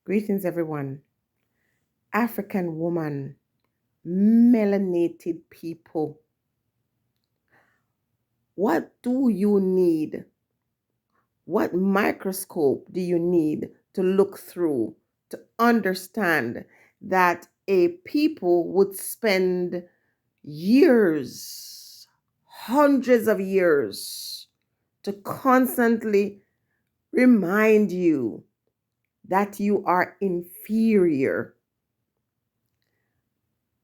Greetings, everyone. African woman, melanated people. What do you need? What microscope do you need to look through to understand that a people would spend years, hundreds of years, to constantly remind you that you are inferior?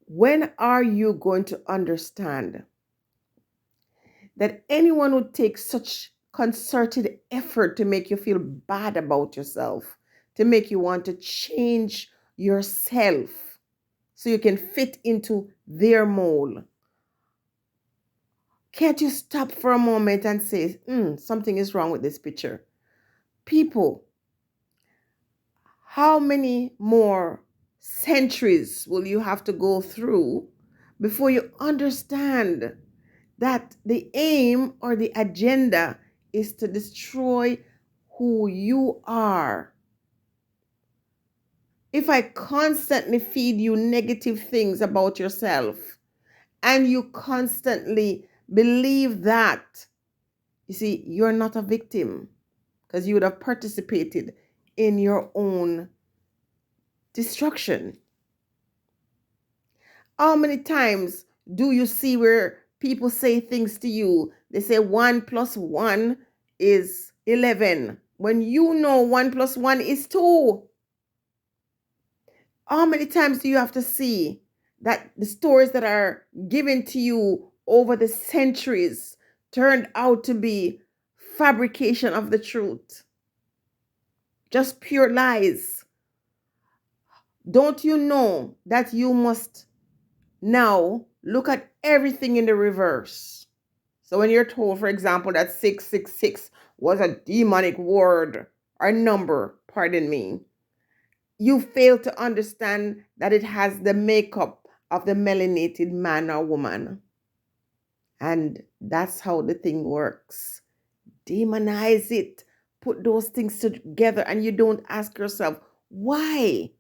When are you going to understand that anyone would take such concerted effort to make you feel bad about yourself, to make you want to change yourself so you can fit into their mold? Can't you stop for a moment and say, something is wrong with this picture? People, how many more centuries will you have to go through before you understand that the aim or the agenda is to destroy who you are? If I constantly feed you negative things about yourself and you constantly believe that, you see, you're not a victim because you would have participated in your own destruction. How many times do you see where people say things to you? They say 1 plus 1 is 11 when you know 1 plus 1 is 2. How many times do you have to see that the stories that are given to you over the centuries turned out to be fabrication of the truth? Just pure lies. Don't you know that you must now look at everything in the reverse? So when you're told, for example, that 666 was a demonic word or number, pardon me, you fail to understand that it has the makeup of the melanated man or woman. And that's how the thing works. Demonize it, put those things together, and you don't ask yourself, why?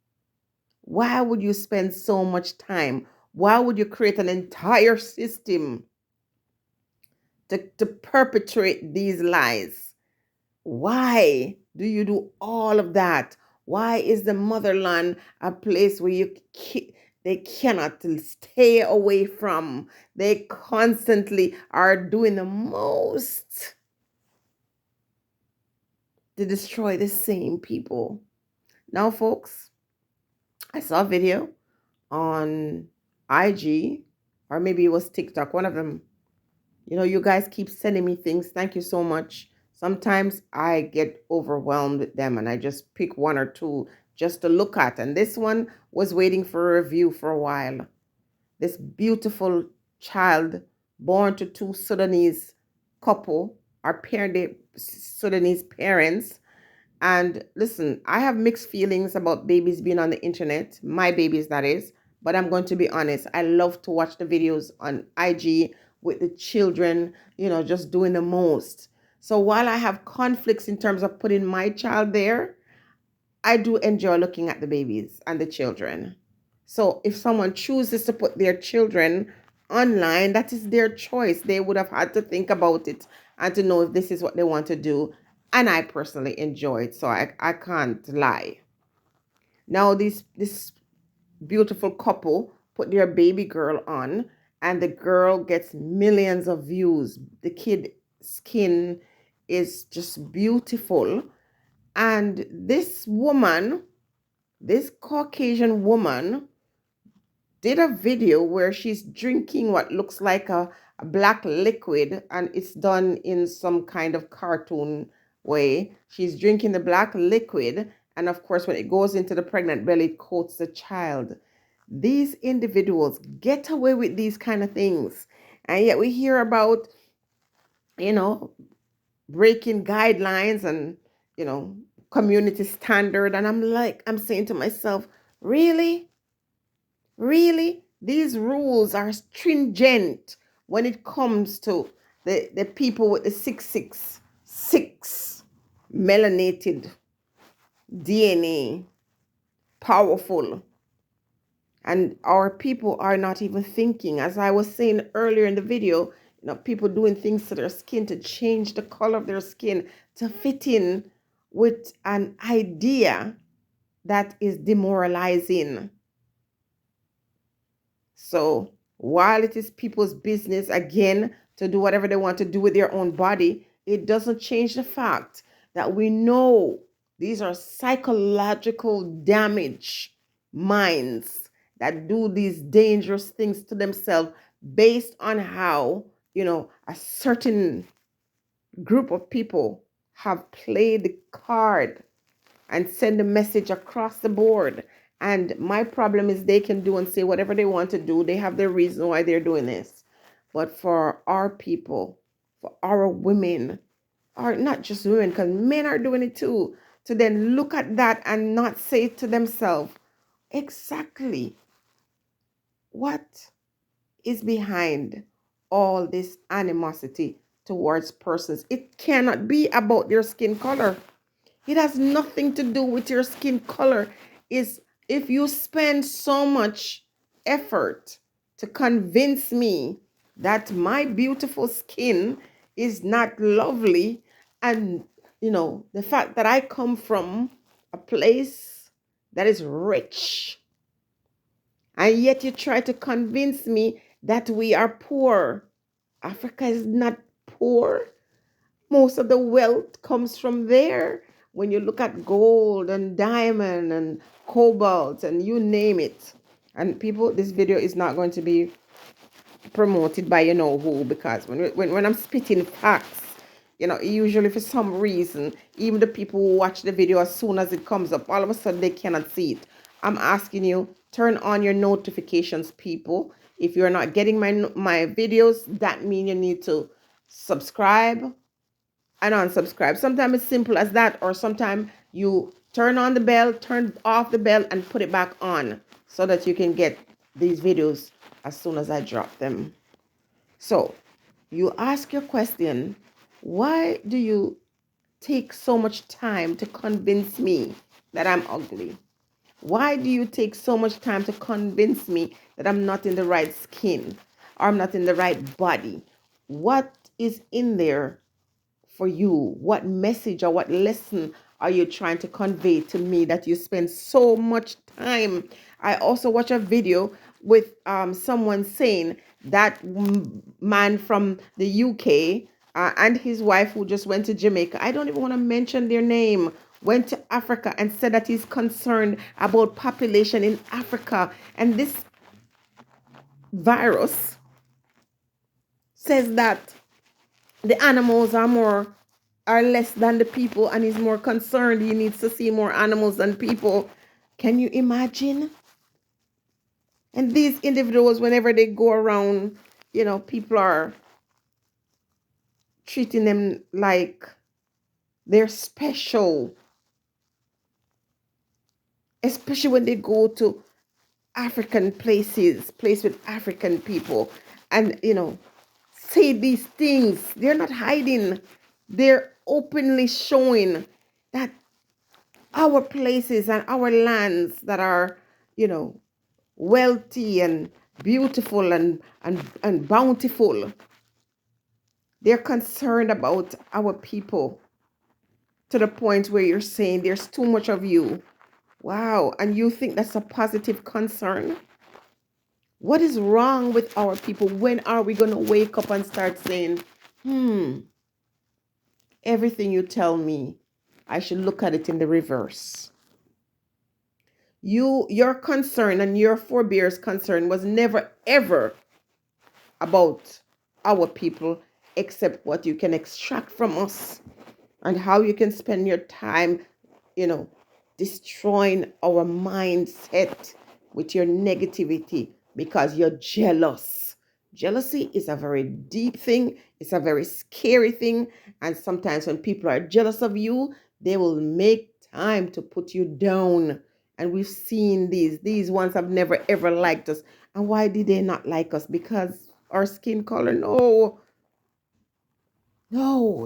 Why would you spend so much time? Why would you create an entire system to perpetrate these lies? Why do you do all of that? Why is the motherland a place where they cannot stay away from? They constantly are doing the most to destroy the same people. Now, folks, I saw a video on IG, or maybe it was TikTok, one of them. You guys keep sending me things. Thank you so much. Sometimes I get overwhelmed with them and I just pick one or two just to look at. And this one was waiting for a review for a while. This beautiful child born to two Sudanese couple, Sudanese parents. And listen, I have mixed feelings about babies being on the internet, my babies, that is. But I'm going to be honest, I love to watch the videos on IG with the children, just doing the most. So while I have conflicts in terms of putting my child there, I do enjoy looking at the babies and the children. So if someone chooses to put their children online, that is their choice. They would have had to think about it and to know if this is what they want to do. And I personally enjoy it, so I can't lie. Now this beautiful couple put their baby girl on, and the girl gets millions of views. The kid skin is just beautiful. And this Caucasian woman did a video where she's drinking what looks like a black liquid, and it's done in some kind of cartoon way. She's drinking the black liquid, and of course, when it goes into the pregnant belly, it coats the child. These individuals get away with these kind of things, and yet we hear about, breaking guidelines and, community standard. And I'm saying to myself, really? Really? These rules are stringent when it comes to the people with the 666 melanated DNA. powerful. And our people are not even thinking. As I was saying earlier in the video, people doing things to their skin to change the color of their skin to fit in with an idea that is demoralizing. So while it is people's business, again, to do whatever they want to do with their own body, it doesn't change the fact that we know these are psychological damage minds that do these dangerous things to themselves based on how, a certain group of people have played the card and send a message across the board. And my problem is they can do and say whatever they want to do. They have their reason why they're doing this. But for our people, for our women, or not just women, because men are doing it too, to then look at that and not say to themselves, exactly what is behind all this animosity towards persons. It cannot be about their skin color. It has nothing to do with your skin color. Is if you spend so much effort to convince me that my beautiful skin is not lovely, and the fact that I come from a place that is rich, and yet you try to convince me that we are poor. Africa is not poor. Most of the wealth comes from there. When you look at gold and diamond and cobalt and you name it. And people, this video is not going to be promoted by who, because when I'm spitting facts, usually for some reason, even the people who watch the video, as soon as it comes up, all of a sudden they cannot see it. I'm asking you, turn on your notifications, people. If you're not getting my videos, that means you need to subscribe and unsubscribe. Sometimes it's simple as that, or sometimes you turn on the bell, turn off the bell, and put it back on so that you can get these videos as soon as I drop them. So you ask your question, why do you take so much time to convince me that I'm ugly? Why do you take so much time to convince me that I'm not in the right skin or I'm not in the right body? What is in there for you? What message or what lesson are you trying to convey to me that you spend so much time? I also watched a video with someone saying that man from the UK and his wife who just went to Jamaica, I don't even want to mention their name, went to Africa and said that he's concerned about population in Africa. And this virus says that the animals are less than the people, and he's more concerned. He needs to see more animals than people. Can you imagine? And these individuals, whenever they go around, people are treating them like they're special, especially when they go to African places, place with African people, and say these things. They're not hiding. They're openly showing that our places and our lands that are, wealthy and beautiful and bountiful, they're concerned about our people to the point where you're saying there's too much of you. Wow. And you think that's a positive concern? What is wrong with our people? When are we going to wake up and start saying, everything you tell me, I should look at it in the reverse? Your concern and your forebears' concern was never ever about our people, except what you can extract from us and how you can spend your time, destroying our mindset with your negativity because you're jealous. Jealousy is a very deep thing. It's a very scary thing. And sometimes when people are jealous of you, they will make time to put you down. And we've seen these ones have never ever liked us. And why did they not like us? Because our skin color? No,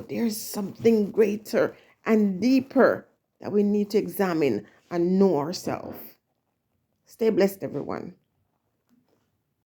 there's something greater and deeper that we need to examine and know ourselves. Stay blessed, everyone.